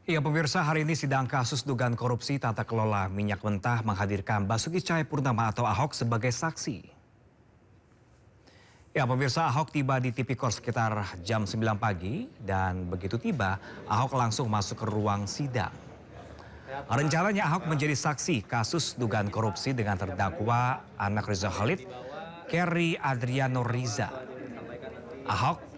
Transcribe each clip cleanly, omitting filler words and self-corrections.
Ya pemirsa, hari ini sidang kasus dugaan korupsi tata kelola minyak mentah menghadirkan Basuki Cahayapurnama atau Ahok sebagai saksi. Ya pemirsa, Ahok tiba di Tipikor sekitar jam 9 pagi dan begitu tiba, Ahok langsung masuk ke ruang sidang. Rencananya Ahok menjadi saksi kasus dugaan korupsi dengan terdakwa anak Riza Khalid, Kerry Adriano Riza. Ahok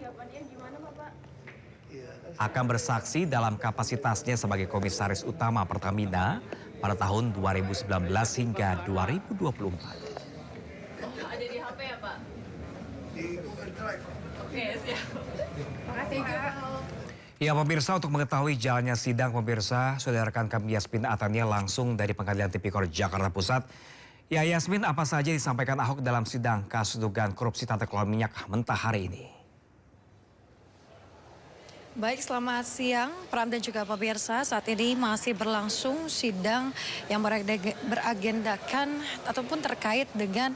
akan bersaksi dalam kapasitasnya sebagai komisaris utama Pertamina pada tahun 2019 hingga 2024. Ada di HP ya, Pak? Di Google Drive. Oke, siap. Makasih, Pak. Ya pemirsa, untuk mengetahui jalannya sidang pemirsa, sudah rekan kami Yasmin Atania langsung dari Pengadilan Tipikor Jakarta Pusat. Ya Yasmin, apa saja disampaikan Ahok dalam sidang kasus dugaan korupsi tata kelola minyak mentah hari ini? Baik, selamat siang Pram dan juga pemirsa. Saat ini masih berlangsung sidang yang beragendakan ataupun terkait dengan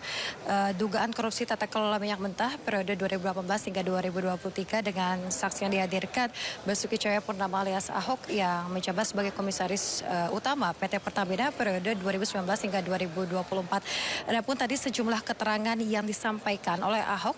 dugaan korupsi tata kelola minyak mentah periode 2018 hingga 2023 dengan saksi yang dihadirkan Basuki Cahayapurnama alias Ahok yang menjabat sebagai komisaris utama PT Pertamina periode 2019 hingga 2024. Adapun tadi sejumlah keterangan yang disampaikan oleh Ahok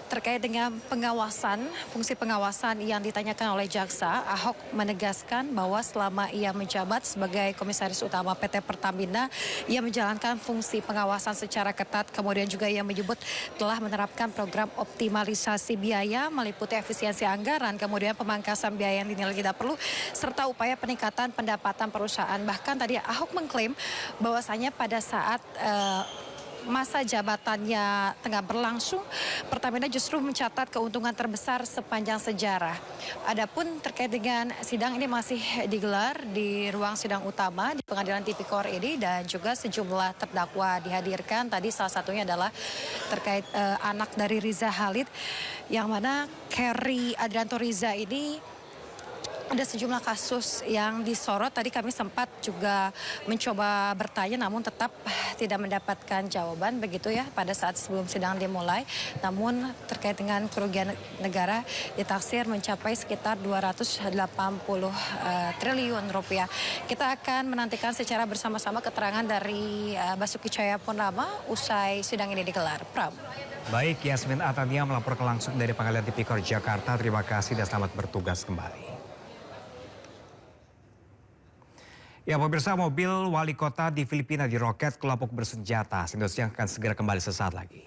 terkait dengan pengawasan, fungsi pengawasan yang ditanyakan oleh jaksa. Ahok menegaskan bahwa selama ia menjabat sebagai komisaris utama PT Pertamina, ia menjalankan fungsi pengawasan secara ketat. Kemudian juga ia menyebut telah menerapkan program optimalisasi biaya, meliputi efisiensi anggaran, kemudian pemangkasan biaya yang dinilai tidak perlu, serta upaya peningkatan pendapatan perusahaan. Bahkan tadi Ahok mengklaim bahwasanya pada saat masa jabatannya tengah berlangsung, Pertamina justru mencatat keuntungan terbesar sepanjang sejarah. Adapun terkait dengan sidang ini masih digelar di ruang sidang utama di Pengadilan Tipikor ini dan juga sejumlah terdakwa dihadirkan. Tadi salah satunya adalah terkait anak dari Riza Khalid yang mana Kerry Adriano Riza ini ada sejumlah kasus yang disorot. Tadi kami sempat juga mencoba bertanya namun tetap tidak mendapatkan jawaban begitu ya pada saat sebelum sidang dimulai. Namun terkait dengan kerugian negara ditaksir mencapai sekitar 280 triliun rupiah. Kita akan menantikan secara bersama-sama keterangan dari Basuki Cahayapurnama usai sidang ini digelar. Pram. Baik, Yasmin Atania melaporkan langsung dari Pengadilan Tipikor Jakarta. Terima kasih dan selamat bertugas kembali. Ya pemirsa, mobil wali kota di Filipina diroket kelompok bersenjata. Selanjutnya akan segera kembali sesaat lagi.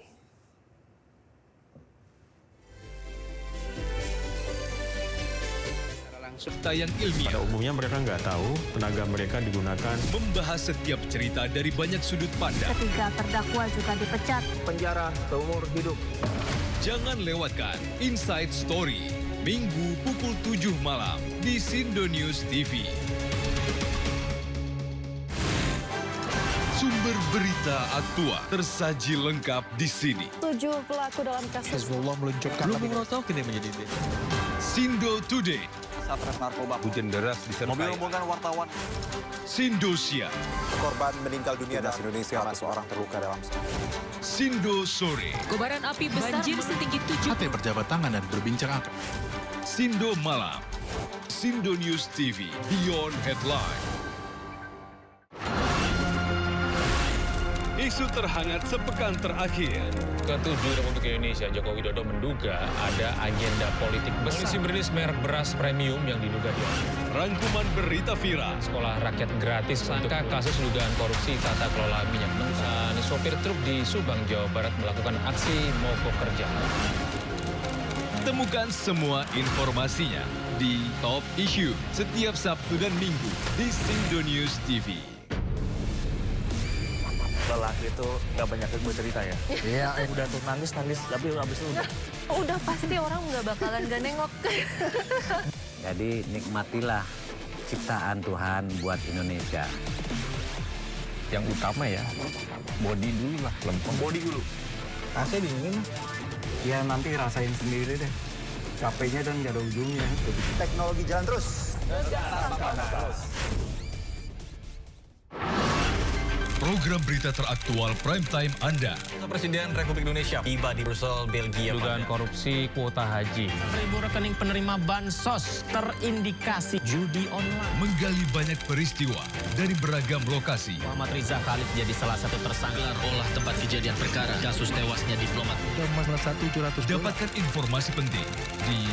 Tayang ilmiah. Pada umumnya mereka nggak tahu tenaga mereka digunakan. Membahas setiap cerita dari banyak sudut pandang. Ketiga terdakwa juga dipecat. Penjara seumur hidup. Jangan lewatkan Inside Story. Minggu pukul 7 malam di Sindo News TV. Sumber berita aktual tersaji lengkap di sini. 7 pelaku dalam kasus Hezbollah meluncurkan Belum tahu kini menjadi Sindo Today. Satres narkoba. Hujan deras disertai. Mobil rombongan wartawan. Sindosia. Korban meninggal dunia dan Indonesia seorang terluka dalam. Sindo Sore. Kobaran api besar banjir setinggi 7. Hati berjabat tangan dan berbincang akan. Sindo Malam. Sindo News TV. Beyond Headline. Isu terhangat sepekan terakhir. Ketujuh Republik Indonesia, Joko Widodo menduga ada agenda politik besar. Polisi merilis merek beras premium yang diduga diambil. Rangkuman berita viral. Sekolah rakyat gratis untuk kasus dugaan korupsi tata kelola minyak mentah. Sopir truk di Subang, Jawa Barat melakukan aksi mogok kerja. Temukan semua informasinya di Top Issue setiap Sabtu dan Minggu di Sindo News TV. Lelaki itu gak banyak yang gue cerita ya. Iya, udah tuh nangis, tapi abis itu udah pasti orang nggak bakalan gak nengok. Jadi nikmatilah ciptaan Tuhan buat Indonesia. Yang utama ya, body dulu lah, lempeng. body dulu. AC dingin. Ya nanti rasain sendiri deh. Capeknya dan gak ada ujungnya. Teknologi jalan terus. program berita teraktual prime time Anda. Presiden Republik Indonesia tiba di Brussel, Belgia. Dugaan korupsi kuota haji. 1.000 rekening penerima bansos terindikasi judi online. Menggali banyak peristiwa dari beragam lokasi. Muhammad Riza Khalid jadi salah satu tersangka. Olah tempat kejadian perkara kasus tewasnya diplomat. Dapatkan informasi penting di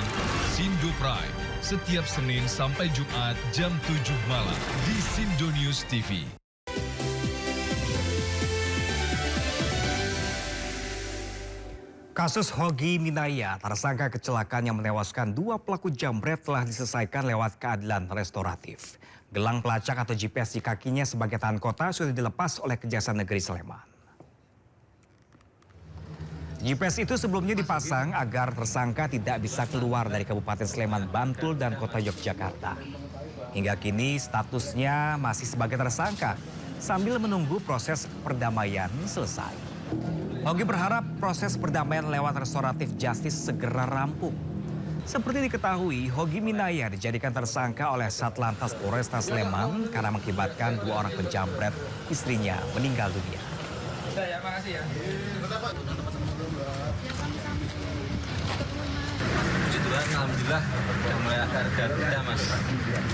Sindo Prime setiap Senin sampai Jumat jam 7 malam di Sindo News TV. Kasus Hogi Minaya, tersangka kecelakaan yang menewaskan 2 pelaku jambret telah diselesaikan lewat keadilan restoratif. Gelang pelacak atau GPS di kakinya sebagai tahan kota sudah dilepas oleh Kejaksaan Negeri Sleman. GPS itu sebelumnya dipasang agar tersangka tidak bisa keluar dari Kabupaten Sleman, Bantul, dan Kota Yogyakarta. Hingga kini statusnya masih sebagai tersangka sambil menunggu proses perdamaian selesai. Hogi berharap proses perdamaian lewat restoratif justice segera rampung. Seperti diketahui, Hogi Minaya dijadikan tersangka oleh Satlantas Polresta Sleman karena mengakibatkan 2 orang penjambret istrinya meninggal dunia. Puji Tuhan, alhamdulillah sudah mulai agak reda mas.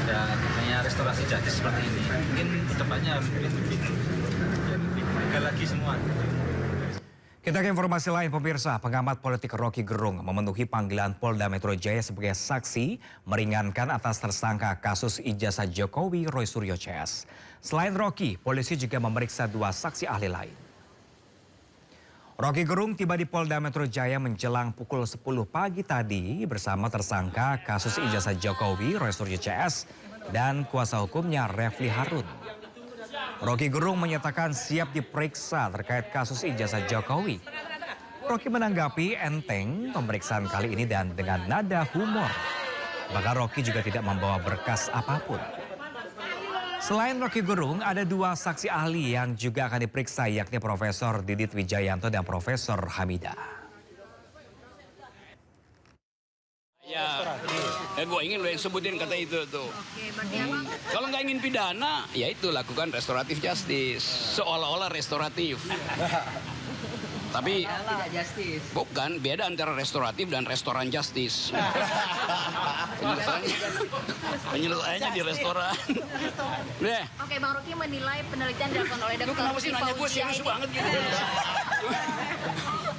Dan hanya restorasi justice seperti ini. Mungkin kedepannya lebih lagi semua. Kita ke informasi lain, pemirsa. Pengamat politik Rocky Gerung memenuhi panggilan Polda Metro Jaya sebagai saksi meringankan atas tersangka kasus ijazah Jokowi Roy Suryo CS. Selain Rocky, polisi juga memeriksa 2 saksi ahli lain. Rocky Gerung tiba di Polda Metro Jaya menjelang pukul 10 pagi tadi bersama tersangka kasus ijazah Jokowi Roy Suryo CS dan kuasa hukumnya Refli Harun. Rocky Gerung menyatakan siap diperiksa terkait kasus ijazah Jokowi. Rocky menanggapi enteng pemeriksaan kali ini dan dengan nada humor. Bahkan Rocky juga tidak membawa berkas apapun. Selain Rocky Gerung, ada 2 saksi ahli yang juga akan diperiksa, yakni Profesor Didit Wijayanto dan Profesor Hamidah. Ya, gue ingin lo yang sebutin kata itu tuh. Kalau nggak ingin pidana, ya itu lakukan restoratif justice. Seolah-olah restoratif. Tapi bukan, beda antara restoratif dan restoran justice. Penyelesaiannya di restoran. Deh. Oke, Bang Rocky menilai penelitian dilakukan oleh Dr. Kenapa sih nanya gue serius banget gitu?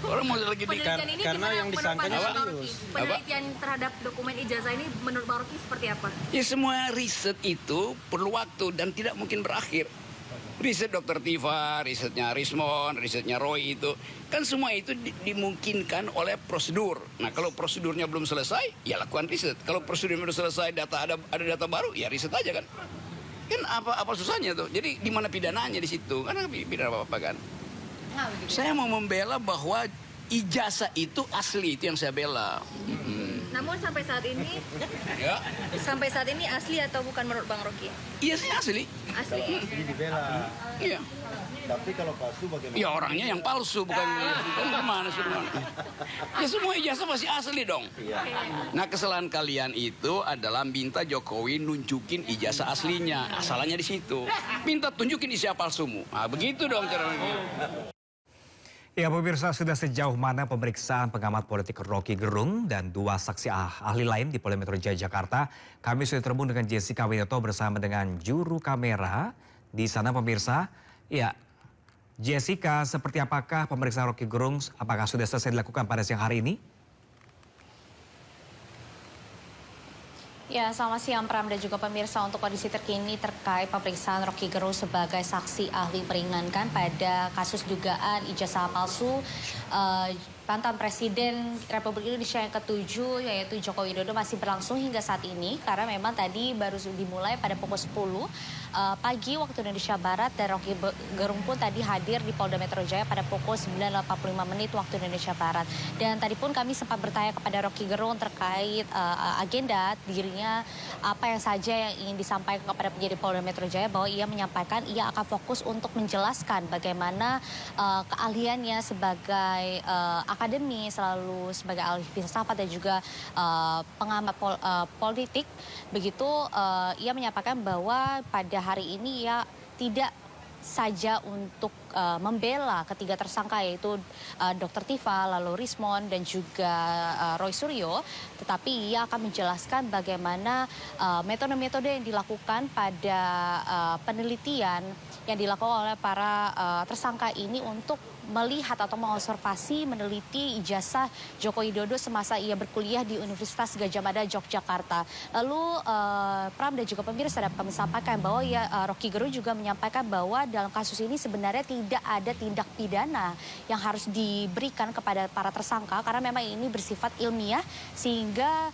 Orang mau lagi penelitian ini karena yang disangkanya serius. Penelitian terhadap dokumen ijazah ini menurut Bang Rocky seperti apa? Ya semua riset itu perlu waktu dan tidak mungkin berakhir. Riset Dr. Tifa, risetnya Rismon, risetnya Roy itu. Kan semua itu dimungkinkan oleh prosedur. Nah kalau prosedurnya belum selesai, ya lakukan riset. Kalau prosedurnya belum selesai, ada data baru, ya riset aja kan. Kan apa susahnya tuh. Jadi di mana pidananya di situ? Karena pidana apa-apa kan. Saya mau membela bahwa ijazah itu asli, itu yang saya bela. Namun sampai saat ini asli atau bukan menurut Bang Rocky? Iya sih asli. Asli. Jadi dibela. Iya. Tapi kalau palsu bagaimana? Ya orangnya yang palsu bukan gimana sih. Ya semua ijazah masih asli dong. Nah kesalahan kalian itu adalah minta Jokowi nunjukin ijazah aslinya. Asalnya di situ. Minta tunjukin ijazah palsumu. Nah begitu dong caranya. Ya pemirsa, sudah sejauh mana pemeriksaan pengamat politik Rocky Gerung dan 2 saksi ahli lain di Polda Metro Jaya Jakarta? Kami sudah terhubung dengan Jessica Widoto bersama dengan juru kamera di sana pemirsa. Ya, Jessica, seperti apakah pemeriksaan Rocky Gerung? Apakah sudah selesai dilakukan pada siang hari ini? Ya, selamat siang Pram dan juga pemirsa. Untuk kondisi terkini terkait pemeriksaan Rocky Gerung sebagai saksi ahli meringankan pada kasus dugaan ijazah palsu mantan Presiden Republik Indonesia yang ke-7 yaitu Joko Widodo masih berlangsung hingga saat ini karena memang tadi baru dimulai pada pukul 10 pagi waktu Indonesia Barat dan Rocky Gerung pun tadi hadir di Polda Metro Jaya pada pukul 9.45 waktu Indonesia Barat. Dan tadi pun kami sempat bertanya kepada Rocky Gerung terkait agenda dirinya apa yang saja yang ingin disampaikan kepada penyidik Polda Metro Jaya, bahwa ia menyampaikan ia akan fokus untuk menjelaskan bagaimana keahliannya sebagai akademi, selalu sebagai ahli filsafat dan juga pengamat politik. Begitu ia menyampaikan bahwa pada hari ini ia tidak saja untuk membela ketiga tersangka yaitu Dr. Tifa, lalu Rismon dan juga Roy Suryo, tetapi ia akan menjelaskan bagaimana metode-metode yang dilakukan pada penelitian yang dilakukan oleh para tersangka ini untuk melihat atau mengobservasi, meneliti ijazah Joko Widodo semasa ia berkuliah di Universitas Gadjah Mada, Yogyakarta. Lalu Pram dan juga pemirsa dapat kami sampaikan bahwa Rocky Gerung juga menyampaikan bahwa dalam kasus ini sebenarnya tidak ada tindak pidana yang harus diberikan kepada para tersangka karena memang ini bersifat ilmiah sehingga